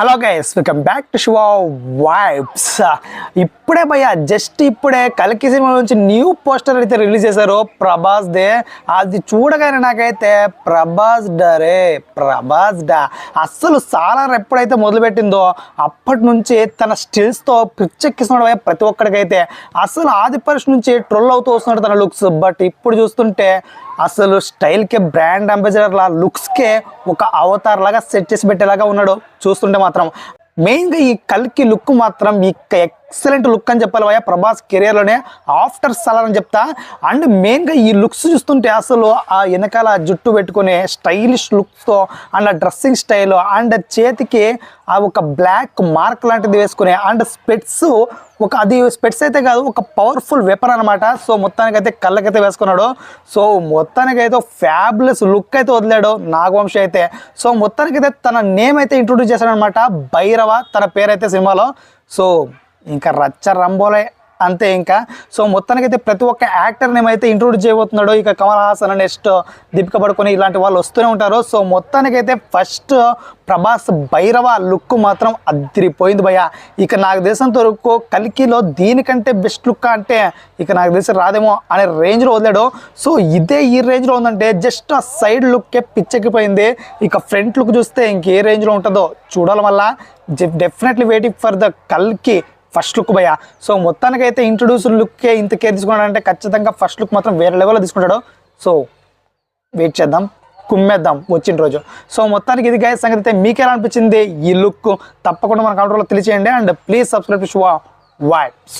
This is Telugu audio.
Hello guys, welcome back to Shiva vibes. ఇప్పుడే భయ్య జస్ట్ ఇప్పుడే కల్కి సినిమా నుంచి న్యూ పోస్టర్ అయితే రిలీజ్ చేశారు ప్రభాస్ దే. అది చూడగానే నాకైతే ప్రభాస్ డా అస్సలు సాలార్ ఎప్పుడైతే మొదలుపెట్టిందో అప్పటి నుంచి తన స్టిల్స్తో పిచ్చెక్కిస్తున్నాడు ప్రతి ఒక్కడికైతే. అసలు ఆది పరిష్ నుంచి ట్రోల్ అవుతూ వస్తున్నాడు తన లుక్స్. బట్ ఇప్పుడు చూస్తుంటే అసలు స్టైల్కే బ్రాండ్ అంబాసిడర్ లా లుక్స్కే ఒక అవతార్ లాగా సెట్ చేసి పెట్టేలాగా ఉన్నాడు చూస్తుంటే మాత్రం. మెయిన్గా ఈ కల్కి లుక్ మాత్రం ఎక్సలెంట్ లుక్ అని చెప్పాలి భయ్య ప్రభాస్ కెరియర్లోనే ఆఫ్టర్ సలార్ అని చెప్తా. అండ్ మెయిన్గా ఈ లుక్స్ చూస్తుంటే అసలు ఆ వెనకాల జుట్టు పెట్టుకునే స్టైలిష్ లుక్స్తో అండ్ ఆ డ్రెస్సింగ్ స్టైల్ అండ్ చేతికి ఆ ఒక బ్లాక్ మార్క్ లాంటిది వేసుకునే అండ్ స్పెట్స్ అది స్పెట్స్ అయితే కాదు, ఒక పవర్ఫుల్ వెపన్ అనమాట. సో మొత్తానికైతే కళ్ళకైతే వేసుకున్నాడు. సో మొత్తానికైతే ఫ్యాబులస్ లుక్ అయితే వదిలాడు నాగవంశి అయితే. సో మొత్తానికైతే తన నేమ్ అయితే ఇంట్రొడ్యూస్ చేశాడు అనమాట, భైరవ తన పేరైతే సినిమాలో. సో ఇంకా రచ్చ రంబోలే అంతే ఇంకా. సో మొత్తానికైతే ప్రతి ఒక్క యాక్టర్ నేమ్ అయితే ఇంట్రొడ్యూస్ చేయబోతున్నాడు. ఇక కమల్ హాసన్, నెక్స్ట్ దీపిక పడుకొని ఇలాంటి వాళ్ళు వస్తూనే ఉంటారు. సో మొత్తానికైతే ఫస్ట్ ప్రభాస్ భైరవ లుక్ మాత్రం అదిరిపోయింది భయ్య. ఇక నాకు తెలిసినంత వరకు కల్కిలో దీనికంటే బెస్ట్ లుక్ అంటే ఇక నాకు తెలిసి రాదేమో అనే రేంజ్లో వదిలాడు. సో ఇదే ఈ రేంజ్లో ఉందంటే జస్ట్ ఆ సైడ్ లుక్కే పిచ్చెక్కిపోయింది. ఇక ఫ్రంట్ లుక్ చూస్తే ఇంకే రేంజ్లో ఉంటుందో చూడాలి. వల్ల డెఫినెట్లీ వెయిటింగ్ ఫర్ ద కల్కి ఫస్ట్ లుక్ భయ్య. సో మొత్తానికైతే ఇంట్రొడ్యూస్ లుక్కే ఇంత కేర్ తీసుకున్నాడంటే ఖచ్చితంగా ఫస్ట్ లుక్ మాత్రం వేరే లెవెల్లో తీసుకుంటాడు. సో వెయిట్ చేద్దాం, కుమ్మేద్దాం వచ్చిన రోజు. సో మొత్తానికి ఇది గైస్ సంగతి అయితే మీకు ఎలా అనిపించింది ఈ లుక్ తప్పకుండా మన కామెంట్లో తెలియచేయండి. And please subscribe to Shiva vibes.